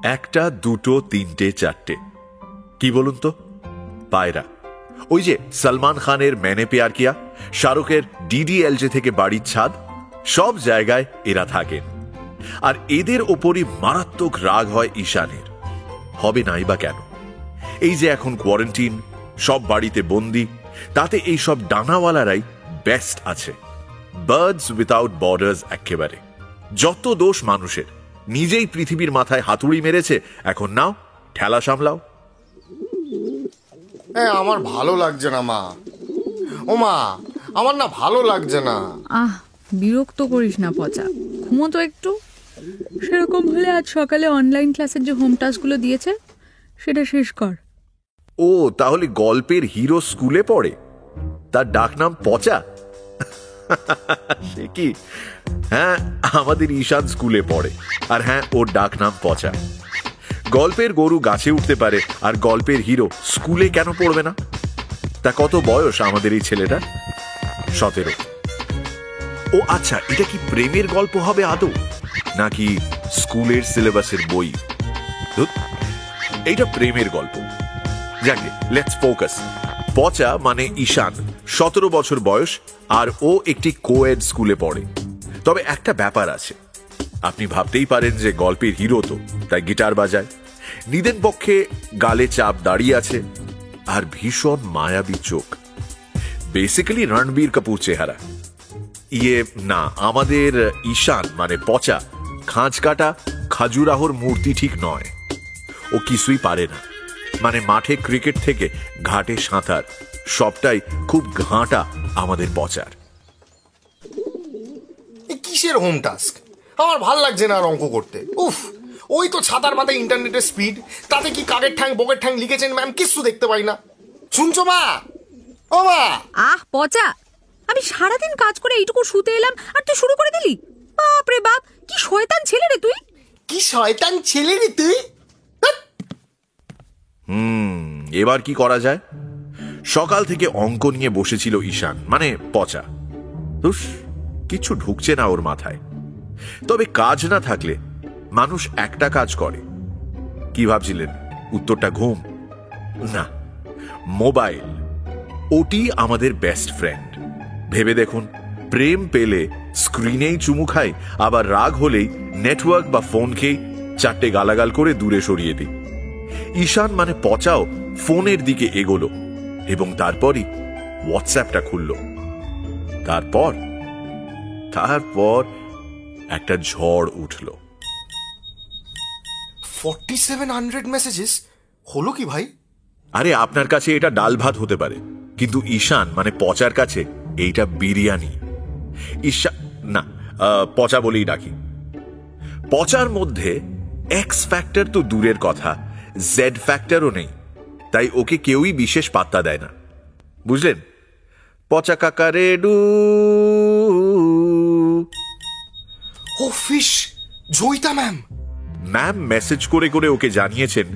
একটা, দুটো, তিনটে, চারটে, কি বলুন তো? পায়রা। ওই যে সলমান খানের मैंने प्यार किया, শাহরুখের DDLJ থেকে বাড়ির ছাদ, সব জায়গায় এরা থাকেন। আর এদের ওপরই মারাত্মক রাগ হয় ঈশানের। হবে নাই বা কেন? এই যে এখন কোয়ারেন্টিন, সব বাড়িতে বন্দি, তাতে এই সব ডানাওয়ালারাই বেস্ট আছে। বার্ডস উইথাউট বর্ডার্স একেবারে। যত দোষ মানুষের, নিজেই পৃথিবীর মাথায় হাতুড়ি মেরেছে, এখন নাও ঠেলা সামলাও। আমার ভালো লাগছে না মা। ও মা, আমার না ভালো লাগছে না। বিরক্ত করিস না পচা, ঘুমো তো একটু। সেরকম হলে আজ সকালে অনলাইন ক্লাসের যে হোম টাস্কগুলো দিয়েছে সেটা শেষ কর। ও তাহলে গল্পের হিরো স্কুলে পড়ে, তার ডাক নাম পচা? সে কি? হ্যাঁ, আমাদের ঈশান স্কুলে পড়ে, আর হ্যাঁ, ওর ডাক নাম পচা। গল্পের গরু গাছে উঠতে পারে, আর গল্পের হিরো স্কুলে কেন পড়বে না? তা কত বয়স আমাদের এই ছেলেটা? 17। ও আচ্ছা, এটা কি প্রেমের গল্প হবে আদৌ, নাকি স্কুলের সিলেবাসের বই? এইটা প্রেমের গল্প। যাকে লেটস ফোকাস। পচা মানে ঈশান, 17 বছর বয়স, আর ও একটি কোয়েড স্কুলে পড়ে। তবে একটা ব্যাপার আছে, আপনি ভাবতেই পারেন যে গল্পের হিরো তো তাই গিটার বাজায়, নিদেন পক্ষে গালে চাপ দাঁড়িয়ে আছে, আর ভীষণ মায়াবী চোখ, বেসিক্যালি রণবীর কাপুর চেহারা। না, আমাদের ঈশান মানে পচা খাঁজ কাটা খাজুরাহর মূর্তি ঠিক নয়। ও কিছুই পারে না, মানে মাঠে ক্রিকেট থেকে ঘাটে সাঁতার, সবটাই খুব ঘাঁটা আমাদের পচার। কিসের হোম টাস্ক? আমার ভাল লাগছে না আর অঙ্ক করতে। উফ, ওই তো ছাতার মাথায় ইন্টারনেটের স্পিড, তাতে কি কাকের ঠ্যাং বকের ঠ্যাং লিখেছেন ম্যাম কিছু দেখতে পাই না। শুনছো মা? ও মা! পচা, আমি সারাদিন কাজ করে এইটুকু শুতে এলাম আর তুই শুরু করে দিলি? বাপ রে বাপ, কি শয়তান ছেলে রে তুই! কি শয়তান ছেলে রে তুই! এবার কি করা যায়? সকাল থেকে অঙ্ক নিয়ে বসেছিল ঈশান মানে পচা। কিছু ঢুকছে না ওর মাথায়। তবে কাজ না থাকলে মানুষ একটা কাজ করে। কি ভাবছিলেন? উত্তরটা ঘুম? না, মোবাইল। ওটি আমাদের বেস্ট ফ্রেন্ড। ভেবে দেখুন, প্রেম পেলে স্ক্রিনেই চুমু খাই, আবার রাগ হলেই নেটওয়ার্ক বা ফোনকে 4টে গালাগাল করে দূরে সরিয়ে দিই। ঈশান মানে পচাও ফোনের দিকে এগোলো, এবং তারপরই হোয়াটসঅ্যাপটা খুলল। তারপর একটা ঝড় উঠল। 4700 মেসেজেস হলো কি ভাই? আরে আপনার কাছে এটা ডাল ভাত হতে পারে, কিন্তু ঈশান মানে পচার কাছে এইটা বিরিয়ানি। পচা বলেই ডাকি। পচার মধ্যে এক্স ফ্যাক্টর তো দূরের কথা, জেড ফ্যাক্টরও নেই, তাই ওকে কেউই বিশেষ পাত্তা দেয় না, বুঝলেন? পচা কাকা রেডু। অফিস জয়িতা ম্যাম মেসেজ করে করে ওকে জানিয়েছেন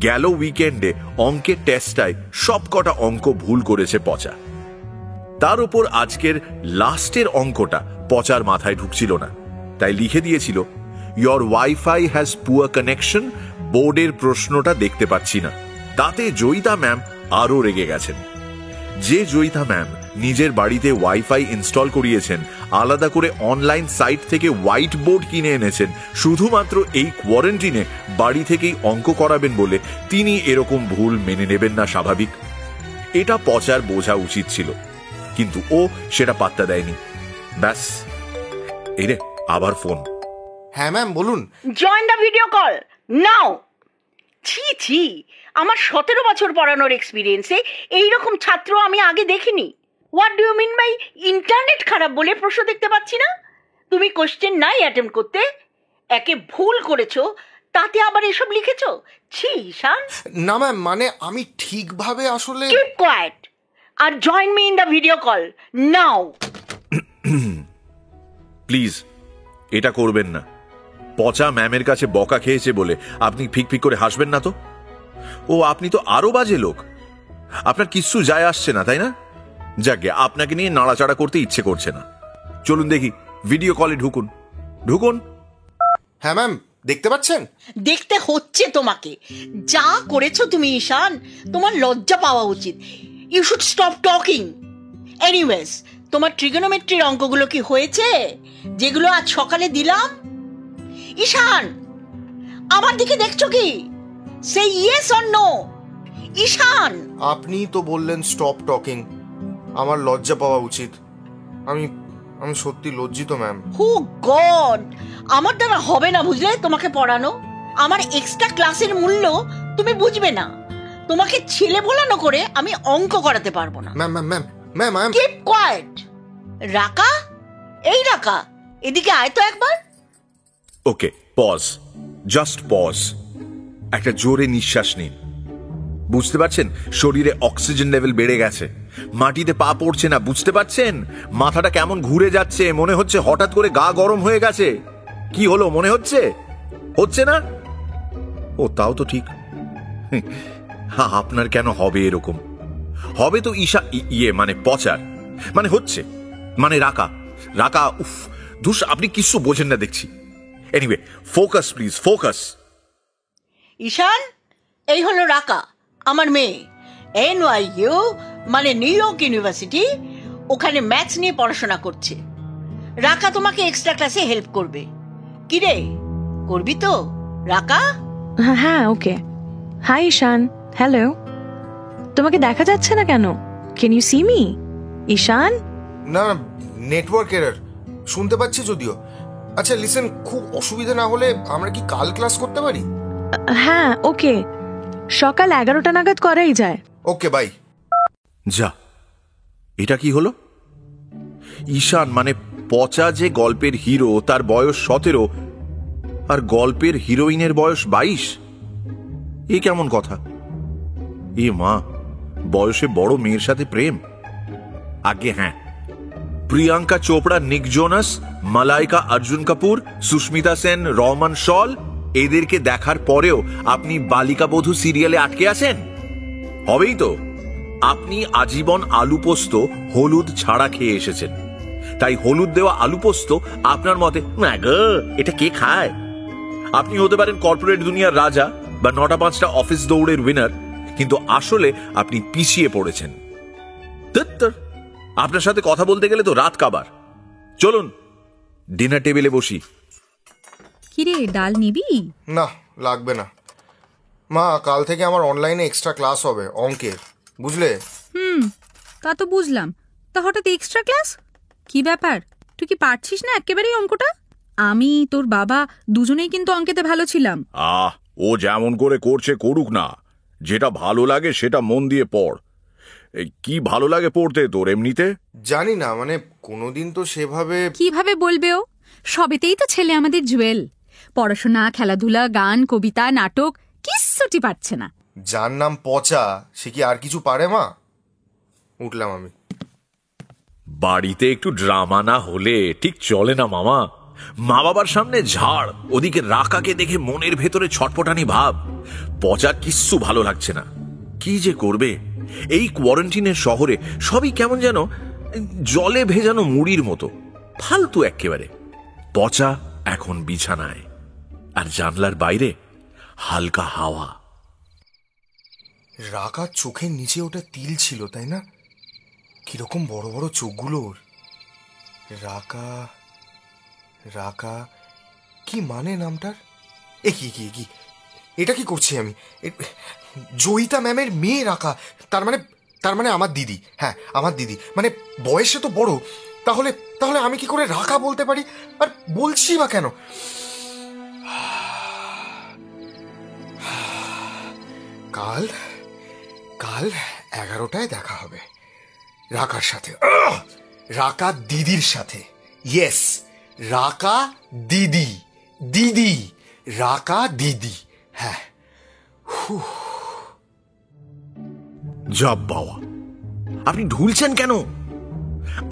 গেল উইকেন্ডে অঙ্কের টেস্টায় সব কটা অঙ্ক ভুল করেছে পচা। তার উপর আজকের লাস্টের অঙ্কটা পচার মাথায় ঢুকছিল না, তাই লিখে দিয়েছিল, your wifi has poor connection, বোর্ডের প্রশ্নটা দেখতে পাচ্ছি না। তাতে জয়িতা ম্যাম আরো রেগে গেছেন। যে জয়িতা ম্যাম নিজের বাড়িতে ওয়াইফাই ইনস্টল করিয়েছেন, আলাদা করে অনলাইন সাইট থেকে হোয়াইট বোর্ড কিনে এনেছেন শুধুমাত্র এই কোয়ারেন্টিনে বাড়ি থেকেই অঙ্ক করাবেন বলে, তিনি এরকম ভুল মেনে নেবেন না স্বাভাবিক। এটা পচার বোঝা উচিত ছিল, কিন্তু ও সেটা পাত্তা দেয়নি। ব্যাস, এই রে আবার ফোন। হ্যাঁ ম্যাম বলুন। জয়েন দ্য ভিডিও কল নাও। ছি, আমার 17 বছর পড়ানোর এক্সপিরিয়েন্সে এইরকম ছাত্র আমি আগে দেখিনি। What do you mean by internet খারাপ বলে প্রশ্ন দেখতে পাচ্ছি না? তুমি কোশ্চেন নাই অ্যাটেম্প করতে, একে ভুল করেছো, তাতে আবার এসব লিখেছো? ছি ঈশান। না ম্যাম, মানে আমি ঠিকভাবে আসলে। কিপ কোয়াইট আর join me in the video call now. Please এটা করবেন না। পচা ম্যামের কাছে বকা খেয়েছে বলে আপনি ফিক ফিক করে হাসবেন না তো? ও আপনি তো আরো বাজে লোক। আপনার কিচ্ছু যায় আসছে না, তাই না? যাকে আপনাকে নিয়ে নাড়াচাড়া করতে ইচ্ছে করছে না। চলুন দেখি ভিডিও কলে ঢুকুন। হ্যাঁ ম্যাম, দেখতে পাচ্ছেন? দেখতে হচ্ছে তোমাকে। যা করেছো তুমি ঈশান, তোমার লজ্জা পাওয়া উচিত। You should stop talking. Anyways, তোমার ট্রিগোনোমেট্রির অঙ্কগুলো কি হয়েছে, যেগুলো আজ সকালে দিলাম? ঈশান, আমার দিকে দেখছো কি? সে ইয়েস অর নো। ঈশান, আপনি তো বললেন স্টপ টকিং, আমার লজ্জা পাওয়া উচিত। আমি আমি সত্যি লজ্জিত ম্যাম। হু গড, আমার দ্বারা হবে না বুঝলে তোমাকে পড়ানো। আমার এক্সট্রা ক্লাসের মূল্য তুমি বুঝবে না। তোমাকে ছেলে ভোলানো করে আমি অঙ্ক করাতে পারবো না। Ma'am ma'am ma'am ma'am I am keep coed. রাকা, এই রাকা, এদিকে আয় তো একবার। ওকে, পজ, জাস্ট পজ। একটা জোরে নিঃশ্বাস নিন। বুঝতে পারছেন শরীরে অক্সিজেন লেভেল বেড়ে গেছে, মাটিতে পা পড়ছে না, বুঝতে পারছেন? মাথাটা কেমন ঘুরে যাচ্ছে, মনে হচ্ছে হঠাৎ করে গা গরম হয়ে গেছে। কি হলো মনে হচ্ছে? হচ্ছে না? ও তাও তো ঠিক। হ্যাঁ, আপনার কেন হবে এরকম? হবে তো ঈশা ইয়ে মানে পচার, মানে হচ্ছে, মানে রাকা রাকা। উফ ধুস, আপনি কিছু বোঝেন না দেখছি। Anyway, focus please, focus. Ishaan, এই হলো রাকা, আমার মেয়ে। NYU মানে নিউ ইয়র্ক ইউনিভার্সিটি, ওখানে ম্যাথস নিয়ে পড়াশোনা করছে। রাকা তোমাকে এক্সট্রা ক্লাসে হেল্প করবে। কি রে, করবি তো রাকা? হ্যাঁ, ওকে। হাই ঈশান, হ্যালো। তোমাকে দেখা যাচ্ছে না কেন? Can you see me? Ishaan, না, নেটওয়ার্ক এরর শুনতে পাচ্ছি যদিও। আচ্ছা লিসেন, খুব অসুবিধা না হলে আমরা কি কাল ক্লাস করতে পারি? হ্যাঁ, ওকে। সকাল 11টা নাগাদ করাই যায়। ওকে, বাই। যা, এটা কি হলো? ঈশান মানে পচা যে গল্পের হিরো, তার বয়স 17 আর গল্পের হিরোইনের বয়স 22। এ কেমন কথা? এ মা, বয়সে বড় মেয়ের সাথে প্রেম? আগে হ্যাঁ, প্রিয়াঙ্কা চোপড়া, নিক জোনাস, মালাইকা আর্জুন কাপুর, সুস্মিতা সেন, রহমান শল, এদেরকে দেখার পরেও আপনি বালিকা বধূ সিরিয়ালে আটকে আছেন? হবেই তো। আপনি আজীবন আলু পোস্ত হলুদ ছাড়া খেয়ে এসেছেন, তাই হলুদ দেওয়া আলু পোস্ত আপনার মতে না গো, এটা কে খায়? আপনি হতে পারেন কর্পোরেট দুনিয়ার রাজা বা 9টা 5টা অফিস দৌড়ের উইনার, কিন্তু আসলে আপনি পিছিয়ে পড়েছেন। ধ্যাত্তের, আপনার সাথে কথা বলতে গেলে তো রাত কাবার। চলুন ডিনার টেবিলে বসি। কিরে, ডাল নিবি? না, লাগবে না মা। কাল থেকে আমার অনলাইনে এক্সট্রা ক্লাস হবে অঙ্কের, বুঝলে? তা তো বুঝলাম, তা হঠাৎ এক্সট্রা ক্লাস? কি ব্যাপার, তুই কি পারছিস না একেবারেই অঙ্কটা? আমি তোর বাবা দুজনেই কিন্তু অঙ্কেতে ভালো ছিলাম। ও যেমন করে করছে করুক না, যেটা ভালো লাগে সেটা মন দিয়ে পড়। কি ভালো লাগে পড়তে তোর এমনিতে? জানি না, মানে কোনোদিন তো সেভাবে। কিভাবে বলবে ও? সবেতেই তো ছেলে আমাদের জুয়েল। পড়াশোনা, খেলাধুলা, গান, কবিতা, নাটক কিচ্ছুটি পারছে না। যার নাম পচা, সে কি আর কিছু পারে মা? উঠলাম আমি। বাড়িতে একটু ড্রামা না হলে ঠিক চলে না মামা। মা বাবার সামনে ঝাড়, ওদিকে রাকাকে দেখে মনের ভেতরে ছটপটানি ভাব। পচার কিচ্ছু ভালো লাগছে না। কি যে করবে? এই কোয়ারেন্টিনের শহরে সবই কেমন যেন জলে ভেজানো মুড়ির মতো, ফালতু একেবারে। পচা এখন বিছানায়, আর জানলার বাইরে হালকা হাওয়া। রাকার চোখের নিচে ওটা তিল ছিল, তাই না? কিরকম বড় বড় চোখগুলোর। রাকা রাকা, কি মানে নামটার? এ কি কি কি এটা কি করছি আমি? জয়িতা ম্যামের মেয়ে রাকা, তার মানে আমার দিদি। হ্যাঁ, আমার দিদি, মানে বয়সে তো বড়। তাহলে তাহলে আমি কি করে রাকা বলতে পারি? আর বলছি বা কেন? কাল কাল 11টায় দেখা হবে রাকার সাথে, রাকা দিদির সাথে। ইয়েস, রাকা দিদি, দিদি, রাকা দিদি। হ্যাঁ। যা বাবা, আপনি ঢুলছেন কেন?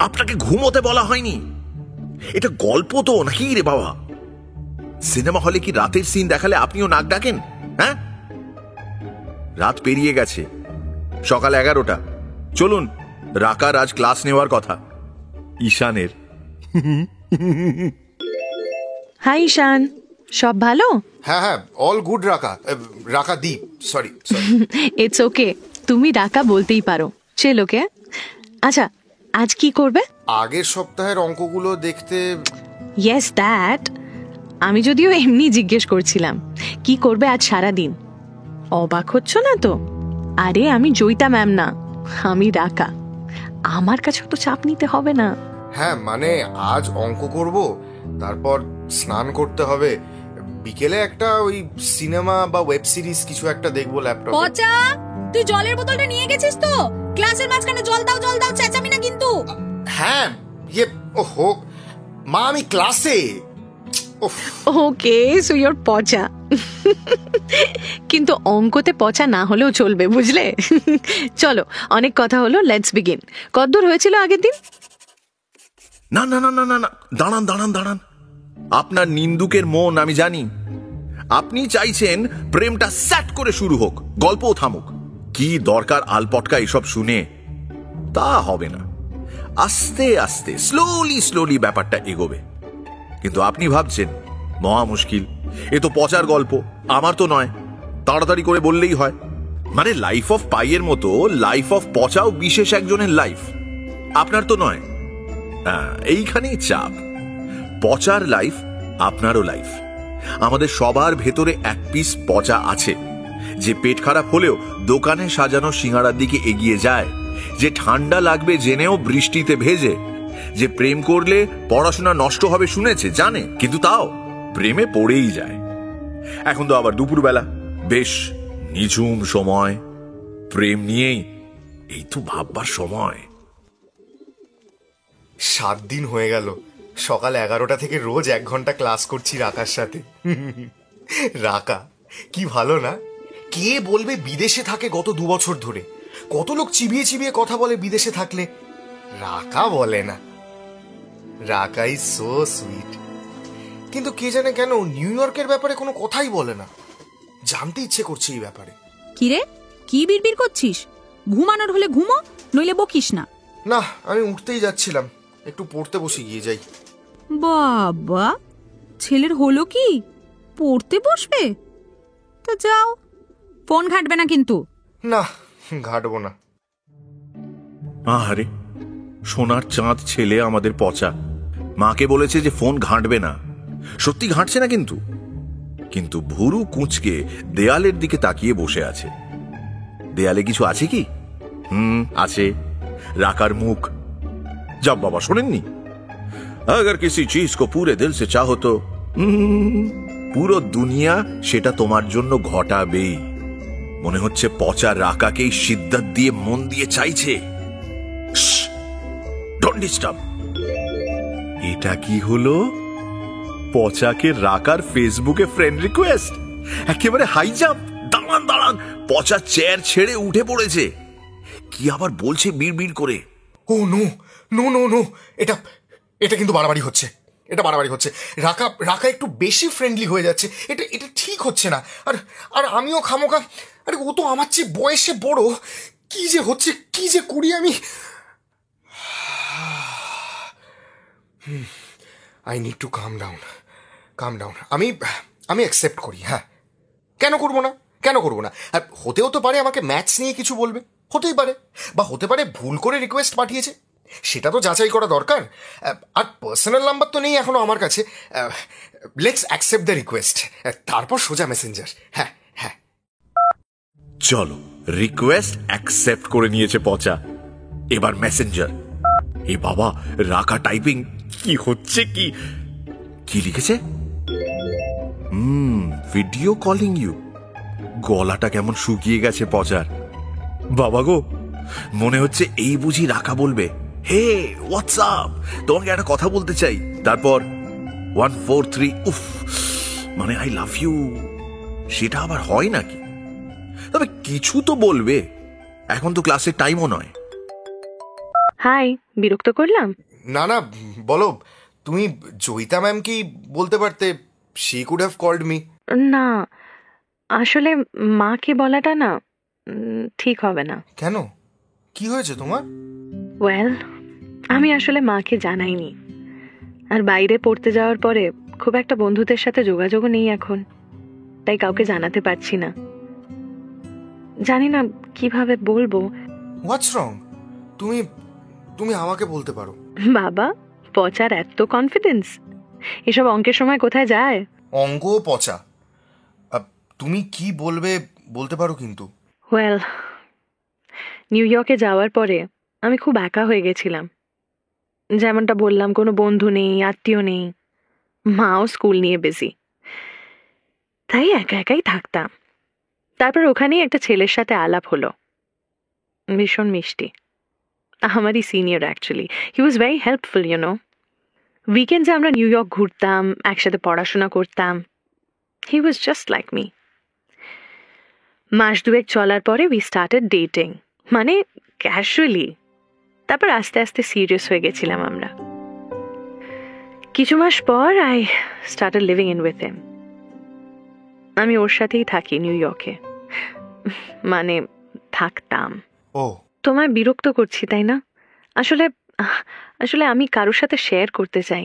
আপনাকে ঘুমোতে বলা হয়নি। এটা গল্প তো নাকি রে বাবা? সিনেমা হলে কি রাতের সিন দেখালে আপনিও নাক ডাকেন? হ্যাঁ, রাত পেরিয়ে গেছে, সকাল 11টা। চলুন, রাকার আজ ক্লাস নেওয়ার কথা, ঈশানের। হাই ঈশান, সব ভালো? হ্যাঁ হ্যাঁ, অল গুড রাকা। রাকা দ্বীপ, সরি। ইটস ওকে, তুমি রাকা বলতেই পারো। চেল ওকে। আচ্ছা, আজ কি করবে? আগের সপ্তাহের অঙ্কগুলো দেখতে। Yes that. আমি যদিও এমনি জিজ্ঞেস করছিলাম কি করবে আজ সারা দিন। অবাক হচ্ছ না তো? আরে আমি জয়িতা ম্যাম না, আমি রাকা। আমার কাছে তো চাপ নিতে হবে না। হ্যাঁ মানে আজ অঙ্ক করব, তারপর স্নান করতে হবে, বিকেলে একটা ওই সিনেমা বা ওয়েব সিরিজ কিছু একটা দেখবো ল্যাপটপে। পচা, তুই জলের বোতলটা নিয়ে গেছিস তো? ক্লাসের মাঝখানে জল দাও চেঁচাবি না কিন্তু। হ্যাঁ ওহো মা, আমি ক্লাসে। ওকে, সো ইউর পচা। কিন্তু অঙ্কতে পচা না হলেও চলবে, বুঝলে? চলো, অনেক কথা হলো, লেটস বিগিন। কতদূর হয়েছিল আগের দিন? না না না না না না, দাঁড়ান দাঁড়ান দাঁড়ান। আপনার নিন্দুকের মন আমি জানি। আপনি চাইছেন প্রেমটা স্যাট করে শুরু হোক, গল্পও থামুক। কি দরকার আলপটকা এসব শুনে? তা হবে না। আস্তে আস্তে স্লোলি ব্যাপারটা এগোবে। কিন্তু আপনি ভাবছেন মহা মুশকিল, এ তো পচার গল্প, আমার তো নয়, তাড়াতাড়ি করে বললেই হয়। মানে লাইফ অফ পাইয়ের মতো লাইফ অফ পচাও বিশেষ একজনের লাইফ, আপনার তো নয়। এইখানেই চাপ। পচার লাইফ আপনারও লাইফ। আমাদের সবার ভেতরে এক পিস পচা আছে, যে পেট খারাপ হলেও দোকানে সাজানো সিঙ্গাড়ার দিকে এগিয়ে যায়, যে ঠান্ডা লাগবে জেনেও বৃষ্টিতে ভেজে, যে প্রেম করলে পড়াশোনা নষ্ট হবে শুনেছে, জানে, কিন্তু তাও প্রেমে পড়েই যায়। এখন তো আবার দুপুরবেলা, বেশ নিঝুম সময়, প্রেম নিয়েই এই তো ভাববার সময়। 7 দিন হয়ে গেল, সকাল 11টা থেকে রোজ 1 ঘন্টা ক্লাস করছি রাকার সাথে। রাকা কি ভালো না? কে বলবে বিদেশে থাকে গত 2 বছর ধরে? কত লোক চিবিয়ে চিবিয়ে কথা বলে বিদেশে থাকলে, রাকা বলে না। রাকা ইজ সো সুইট। কিন্তু কে জানে কেন নিউ ইয়র্কের ব্যাপারে কোনো কথাই বলে না। জানতে ইচ্ছে করছে এই ব্যাপারে। কি রে, কি বিড়বিড় করছিস? ঘুমানোর হলে ঘুমো, নইলে বকিস না। না, আমি উঠতেই যাচ্ছিলাম, একটু পড়তে বসে গিয়ে যাই। বাবা, ছেলের হলো কি, পড়তে বসবে? তা যাও, ফোন ঘাঁটবে না কিন্তু। না, ঘাটবো না। আরে সোনার চাঁদ ছেলে আমাদের পচা, মাকে বলেছে যে ফোন ঘাঁটবে না, সত্যি ঘাঁটছে না কিন্তু। কিন্তু ভুরু কুঁচকে দেয়ালের দিকে তাকিয়ে বসে আছে। দেয়ালে কিছু আছে কি? আছে, রাকার মুখ। যাব বাবা, শোনেননি? अगर किसी चीज को पूरे दिल से चाहो तो পুরো দুনিয়া সেটা তোমার জন্য ঘটাবেই। মনে হচ্ছে পচা রাকাকেই সিদ্ধাত দিয়ে মন দিয়ে চাইছে। Don't disturb. এটা কি হলো? পচাকে রাকার ফেসবুকে ফ্রেন্ড রিকোয়েস্ট, একেবারে হাই জাম্প। দাঁড়ান দাঁড়ান, পচা চেয়ার ছেড়ে উঠে পড়েছে। কি আবার বলছে বিড়বিড় করে? ও নো নো নো নো, এটা এটা কিন্তু বাড়াবাড়ি হচ্ছে, এটা বাড়াবাড়ি হচ্ছে। রাকা রাকা একটু বেশি ফ্রেন্ডলি হয়ে যাচ্ছে, এটা এটা ঠিক হচ্ছে না। আর আর আমিও খামোখা, আরে ও তো আমার চেয়ে বয়সে বড়। কি যে হচ্ছে, কি যে করি আমি। I need to calm down. আমি আমি অ্যাকসেপ্ট করি। হ্যাঁ, কেন করবো না, কেন করবো না? আর হতেও তো পারে আমাকে ম্যাথস নিয়ে কিছু বলবে, হতেই পারে। বা হতে পারে ভুল করে রিকোয়েস্ট পাঠিয়েছে, সেটা তো যাচাই করা দরকার। আর পার্সোনাল নাম্বার তো নেই এখনো আমার কাছে। লেটস অ্যাকসেপ্ট দ্য রিকোয়েস্ট, তারপর সোজা মেসেঞ্জার। হ্যাঁ হ্যাঁ, চলো, রিকোয়েস্ট অ্যাকসেপ্ট করে নিয়েছে পচা, এবার মেসেঞ্জার। এ বাবা, রাকা টাইপিং। কি হচ্ছে? কি কি লিখেছে? Video calling you. গলাটা কেমন শুকিয়ে গেছে পচার। বাবা গো, মনে হচ্ছে এই বুঝি রাকা বলবে, হে হোয়াটসঅ্যাপ, তোমাকে একটা কথা বলতে চাই। তারপর 143, উফ, মানে আই লাভ ইউ। সেটা আবার হয় নাকি? তবে কিছু তো বলবে, এখন তো ক্লাসের টাইমও নয়। হাই, বিরক্ত করলাম? না না, বলো। তুমি জয়িতা ম্যাম কি বলতে পারতে, she could have called me. না, আসলে মাকে বলাটা না ঠিক হবে না। কেন, কি হয়েছে তোমার? ওয়েল, আমি আসলে মাকে জানাইনি। আর বাইরে পড়তে যাওয়ার পরে খুব একটা বন্ধুদের সাথে যোগাযোগও নেই এখন, তাই কাউকে জানাতে পারছি না। জানি না কিভাবে বলবো। হোয়াটস রং? তুমি তুমি আমাকে বলতে পারো। বাবা, পচার এত কনফিডেন্স? এসব অঙ্কের সময় কোথায় যায়? অঙ্ক পচা। তুমি কি বলবে বলতে পারো কিন্তু। ওয়েল, নিউ ইয়র্কে যাওয়ার পরে আমি খুব একা হয়ে গেছিলাম। যেমনটা বললাম, কোনো বন্ধু নেই, আত্মীয় নেই, মাও স্কুল নিয়ে বিজি, তাই একা একাই থাকতাম। তারপর ওখানেই একটা ছেলের সাথে আলাপ হলো, ভীষণ মিষ্টি, আমারই senior actually. He was very helpful, you know. উইকেন্ডে আমরা নিউ ইয়র্ক ঘুরতাম, একসাথে পড়াশোনা করতাম। He was just like me. মাস দুয়েক চলার পরে উই স্টার্টেড ডেটিং, মানে ক্যাজুয়ালি। তারপর আস্তে আস্তে সিরিয়াস হয়ে গেছিলাম আমরা। কিছু মাস পর I started living in with him. আমি ওর সাথেই থাকি নিউ ইয়র্কে, মানে থাকতাম। ও, তোমায় বিরক্ত করছি তাই না? আসলে আসলে আমি কারোর সাথে শেয়ার করতে চাই,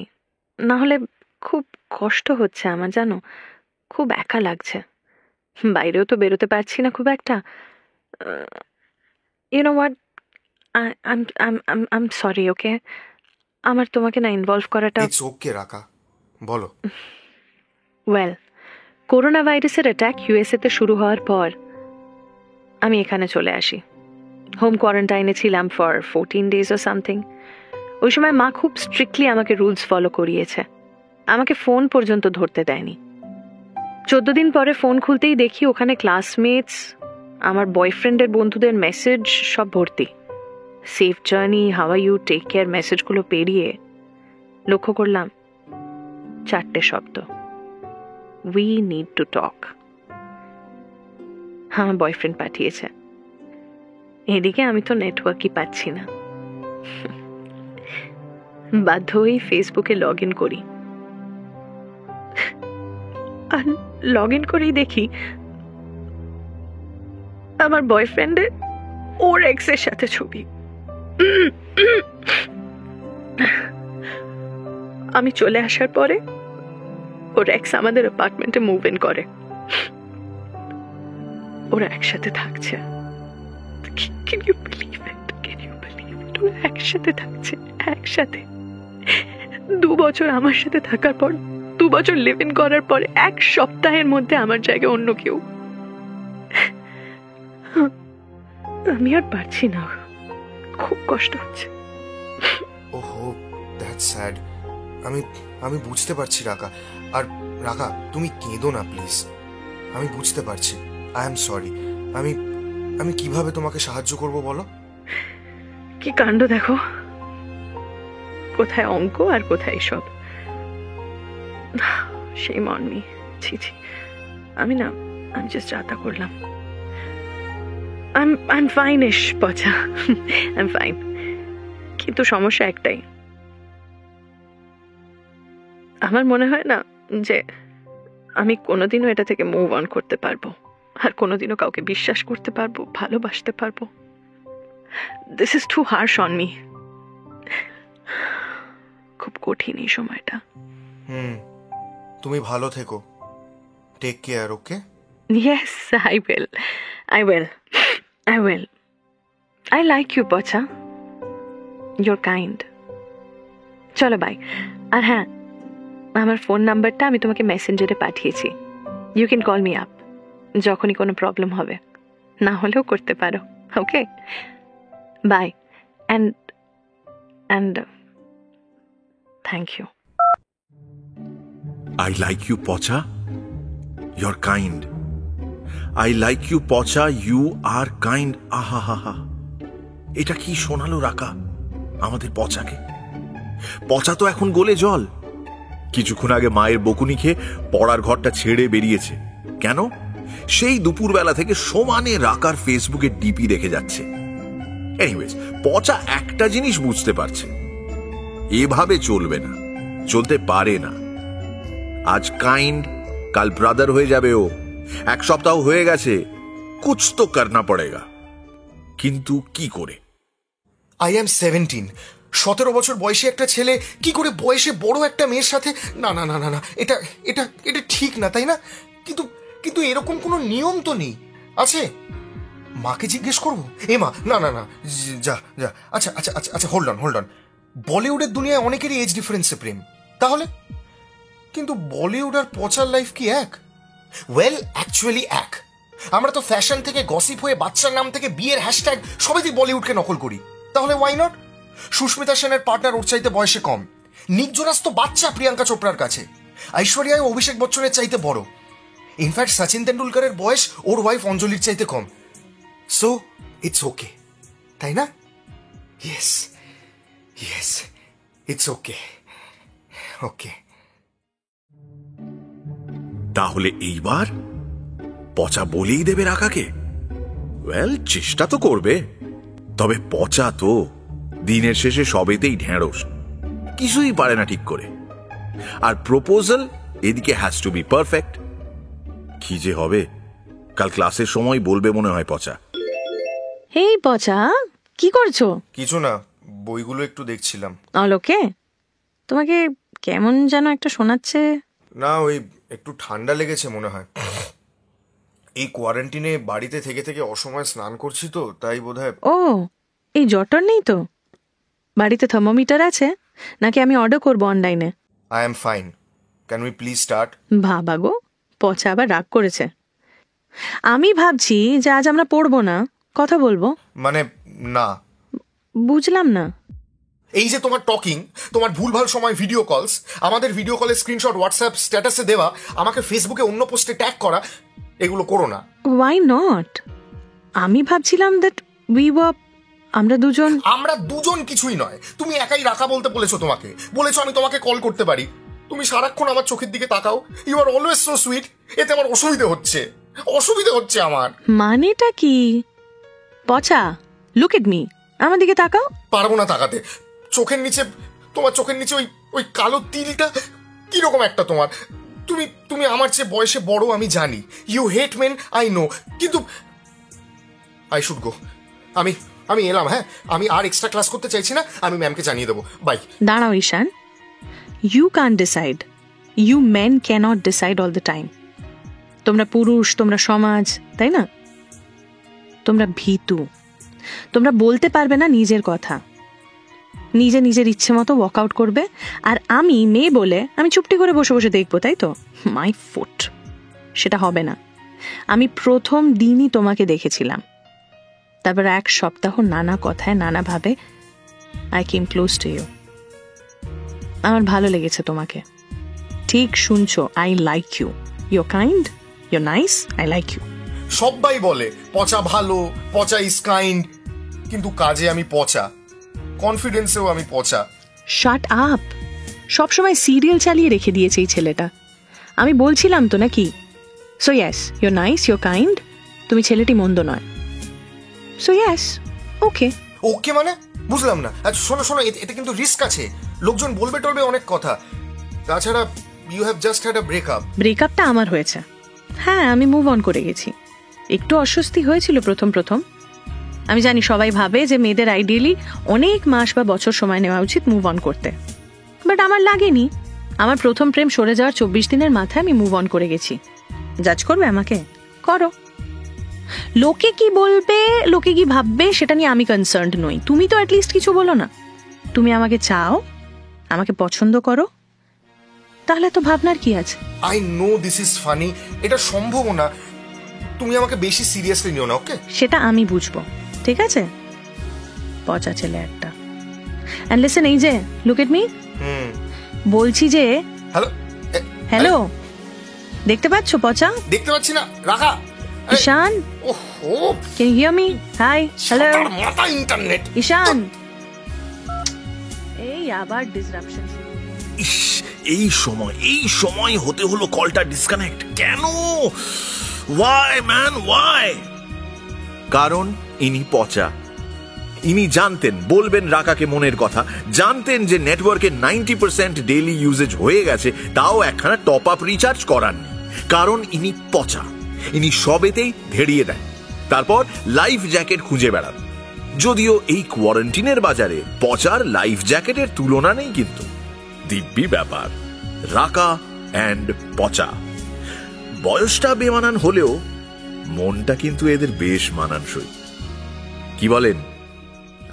না হলে খুব কষ্ট হচ্ছে আমার, জানো, খুব একা লাগছে। বাইরেও তো বেরোতে পারছি না খুব একটা। You know what, I am sorry, okay? আমার তোমাকে না ইনভলভ করাটা। ইটস ওকে রাকা, বলো। ওয়েল, করোনা ভাইরাসের অ্যাটাক ইউএসএতে শুরু হওয়ার পর আমি এখানে চলে আসি। হোম কোয়ারেন্টাইনে ছিলাম ফর 14 days or সামথিং। ওই সময় মা খুব স্ট্রিক্টলি আমাকে রুলস ফলো করিয়েছে, আমাকে ফোন পর্যন্ত ধরতে দেয়নি। 14 দিন পরে ফোন খুলতেই দেখি ওখানে ক্লাসমেটস, আমার বয়ফ্রেন্ডের বন্ধুদের মেসেজ সব ভর্তি। Safe journey, how are you, take care মেসেজগুলো পেরিয়ে লক্ষ্য করলাম 4টে শব্দ, উই নিড টু টক। আমার বয়ফ্রেন্ড পাঠিয়েছে। এদিকে আমি তো নেটওয়ার্কই পাচ্ছি না। বাধ্য হয়েই ফেসবুকে লগ ইন করি। আর লগ ইন করেই দেখি আমার বয়ফ্রেন্ডের ওর এক্সের সাথে ছবি। আমি চলে আসার পরে ওর এক্স আমাদের অ্যাপার্টমেন্টে মুভ ইন করে। ওরা একসাথে থাকছে। Can you believe it? Can you believe it? ওরা একসাথে থাকছে, একসাথে। 2 বছর আমার সাথে থাকার পর, 2 বছর লিভ ইন করার পর, 1 সপ্তাহের মধ্যে আমার জায়গায় অন্য কেউ। আমি আর পারছি না, খুব কষ্ট হচ্ছে। ওহো, দ্যাটস স্যাড। আমি বুঝতে পারছি রাকা। আর রাকা, তুমি কেঁদো না প্লিজ। আমি বুঝতে পারছি। I am sorry. আমি কিভাবে তোমাকে সাহায্য করব বলো? কি কাণ্ড দেখো, কোথায় অঙ্ক আর কোথায় সব। সেই মনমি, ছি ছি। আমি জাস্ট যাতা করলাম। I'm fine-ish, পচা। I'm fine. কিন্তু সমস্যা একটাই, আমার মনে হয় না যে আমি কোনোদিনও এটা থেকে মুভ অন করতে পারবো, আর কোনোদিনও কাউকে বিশ্বাস করতে পারবো, ভালোবাসতে পারবো। This is too harsh on me. খুব কঠিন এই সময়টা। তুমি ভালো থেকো। Take care, okay? Yes, I will. I like you, পচা। You're kind. চলো বাই। আর হ্যাঁ, আমার ফোন নাম্বারটা আমি তোমাকে মেসেঞ্জারে পাঠিয়েছি। You can call me up যখনই কোনো প্রবলেম হবে, না হলেও করতে পারো। Okay, bye. And thank you. I like you, Pocha. You're kind. I like you, Pocha. You are kind. আহা হা হা, এটা কি শোনালো রাকা আমাদের পচাকে? পচা তো এখন গোলে জল। কিছুক্ষণ আগে মায়ের বকুনি খেয়ে পড়ার ঘরটা ছেড়ে বেরিয়েছে। কেন? সেই দুপুরবেলা থেকে সমানে রাকার ফেসবুকে ডিপি দেখে যাচ্ছে। এনিওয়েজ, পচা একটা জিনিস বুঝতে পারছে, এভাবে চলবে না, চলতে পারে না। আজ কাইন্ড, কাল ব্রাদার হয়ে যাবে ও। 1 সপ্তাহ হয়ে গেছে, কুছ তো করনা পড়েগা। কিন্তু কি করে? I am 17. 17 বছর বয়সী একটা ছেলে কি করে বয়সে বড় একটা মেয়ের সাথে, না না না না না, এটা এটা এটা ঠিক না, তাই না? কিন্তু কিন্তু এরকম কোনো নিয়ম তো নেই, আছে? মাকে জিজ্ঞেস করবো? এ মা, না না না, যা যা। আচ্ছা আচ্ছা আচ্ছা আচ্ছা, হোল্ড অন। বলিউডের দুনিয়ায় অনেকেরই এজ ডিফারেন্সে প্রেম, তাহলে কিন্তু বলিউড আর পচার লাইফ কি এক? ওয়েল, অ্যাকচুয়ালি এক। আমরা তো ফ্যাশন থেকে গসিপ হয়ে বাচ্চার নাম থেকে বিয়ের হ্যাশট্যাগ সবাই বলিউডকে নকল করি, তাহলে ওয়াই নট? সুস্মিতা সেনের পার্টনার ওর চাইতে বয়সে কম, নিক জোনাস তো বাচ্চা প্রিয়াঙ্কা চোপড়ার কাছে, ঐশ্বরিয়া অভিষেক বচ্চনের চাইতে বড়, ইনফ্যাক্ট সচিন তেন্ডুলকারের বয়স ওর ওয়াইফ অঞ্জলির চাইতে কম। সো ইটস ওকে, তাই না? Yes yes, it's okay. Okay, তাহলে এইবার পচা বলেই দেবে রাকাকে? ওয়েল, চেষ্টা তো করবে, তবে পচা তো দিনের শেষে সবেতেই ঢেঁড়স, কিছুই পারে না ঠিক করে। আর প্রপোজাল এদিকে হ্যাজ টু বি পারফেক্ট। কি যে হবে কাল ক্লাসের সময় বলবে মনে হয় পচা। এই পচা, কি করছো? কিছু না, বইগুলো একটু দেখছিলাম। অলোকে, তোমাকে কেমন যেন একটা শোনাচ্ছে। না, ওই একটু ঠান্ডা লেগেছে মনে হয়। এই কোয়ারেন্টিনে বাড়িতে থেকে থেকে অসময়ে স্নান করছি তো, তাই বোধহয়। ও, এই জ্বরটর নেই তো? বাড়িতে থার্মোমিটার আছে নাকি আমি অর্ডার করবো অনলাইনে? I am fine, can we please start? বাবা গো, পচা আবার রাগ করেছে। আমি ভাবছি যে আজ আমরা পড়বো না, কথা বলবো। মানে না, বুঝলাম না। এই যে তোমার টকিং, তোমার ভুলভাল সময় ভিডিও কলস, আমাদের ভিডিও কলের স্ক্রিনশট হোয়াটসঅ্যাপ স্ট্যাটাসে দেওয়া, আমাকে ফেসবুকে অন্য পোস্টে ট্যাগ করা, এগুলো করো না। Why not? আমি ভাবছিলাম দ্যাট আমরা দুজন কিছুই নয়। তুমি একাই রাখা বলতে বলেছো, বলেছো আমি তোমাকে কল করতে পারি। তুমি সারাক্ষণ আমার চোখের দিকে তাকাও, you are always so sweet. এতে আমার অসুবিধে হচ্ছে আমার। মানেটা কি? পচা, লুক এট মি, আমার দিকে তাকাও। পারবো না তাকাতে। তোমার চোখের নিচে ওই কালো তিলটা কিরকম একটা তোমার। তুমি আমার চেয়ে বয়সে বড়, আমি জানি। You hate men, I know, কিন্তু আই শুড গো। আমি এলাম। হ্যাঁ, আমি আর এক্সট্রা ক্লাস করতে চাইছি না, আমি ম্যামকে জানিয়ে দেবো। বাই। দাঁড়াও Ishaan, you can decide, you men cannot decide all the time. তোমরা পুরুষ, তোমরা সমাজ, তাই না? তোমরা ভীতু, তোমরা বলতে পারবে না নিজের কথা, নিজের ইচ্ছে মতো ওয়ার্কআউট করবে। আর আমি মেয়ে বলে আমি চুপটি করে বসে বসে দেখবো, তাই তো? মাই ফুট, সেটা হবে না। আমি প্রথম দিনই তোমাকে দেখেছিলাম, তারপর 1 সপ্তাহ নানা কথায় নানাভাবে I came close to you. আমার ভালো লেগেছে তোমাকে। ঠিক শুনছো, I like you, your kind, your nice, I like you. সবাই বলে পচা ভালো, পচা ইজ কাইন্ড, কিন্তু কাজে আমি পচা, কনফিডেন্সেও আমি পচা। শাট আপ, সবসময় সিরিয়াল চালিয়ে রেখে দিয়েছে এই ছেলেটা। আমি বলছিলাম তো নাকি? So yes, your nice, your kind, তুমি ছেলেটি মন্দ নয়। সো ইয়েস, ওকে। ওকে মানে বুঝলাম না। আচ্ছা শোনো, এতে কিন্তু রিস্ক আছে, লোকজন বলবে টলবে অনেক কথা। তাছাড়া you have just had a breakup. ব্রেকআপটা আমার হয়েছে, হ্যাঁ, আমি মুভ অন করে গেছি। একটু অস্বস্তি হয়েছিল প্রথম। আমি জানি সবাই ভাবে যে মেয়েদের আইডিয়ালি অনেক মাস বা বছর সময় নেওয়া উচিত মুভ অন করতে, বাট আমার লাগেনি। আমার প্রথম প্রেম সরে যাওয়ার 24 দিনের মাথায় আমি মুভ অন করে গেছি। জাজ করবে আমাকে? করো। লোকে কি বলবে, লোকে কি ভাববে, সেটা নিয়ে আমি কনসার্নড নই। তুমি তো অ্যাটলিস্ট কিছু বলো না। তুমি আমাকে চাও, আমাকে পছন্দ করো, তাহলে তো ভাবনার কি আছে? I know this is funny, এটা সম্ভব না। তুমি আমাকে বেশি সিরিয়াসলি নিও না, ওকে? সেটা আমি বুঝবো, ঠিক আছে? পচা ছেলে একটা। এন্ড লিসেন, এই যে লুক এট মি, বলছি যে হ্যালো, দেখতে পাচ্ছো পচা? দেখতে পাচ্ছি না, রাখা। ঈশান, ওহো, can you hear me? Hi, hello মাথা ইন্টারনেট। ঈশান, এই আবার ডিসরাপশন। এই সময় হতে হলো কলটা ডিসকানেক্ট কেন? Why man, why? কারণ ইনি পচা। ইনি জানতেন বলবেন রাকাকে মনের কথা, জানতেন যে নেটওয়ার্কে 90% ডেইলি ইউজেজ হয়ে গেছে, তাও একখানা টপ আপ রিচার্জ করাননি। কারণ ইনি পচা, ইনি সবেতেই ধেড়িয়ে দেন, তারপর লাইফ জ্যাকেট খুঁজে বেড়ান। যদিও এই কোয়ারেন্টিনের বাজারে পচার লাইফ জ্যাকেটের তুলনা নেই, কিন্তু দিব্যি ব্যাপার। রাকা অ্যান্ড পচা। বয়সটা বেমানান হলেও মনটা কিন্তু এদের বেশ মানানসই। কি বলেন?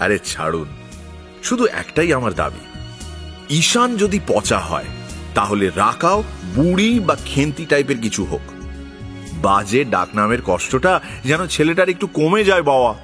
আরে ছাড়ুন, শুধু একটাই আমার দাবি, ঈশান যদি পচা হয় তাহলে রাকাও বুড়ি বা খেন্তি টাইপের কিছু হোক। বাজে ডাকনামের কষ্টটা যেন ছেলেটার একটু কমে যায় বাবা।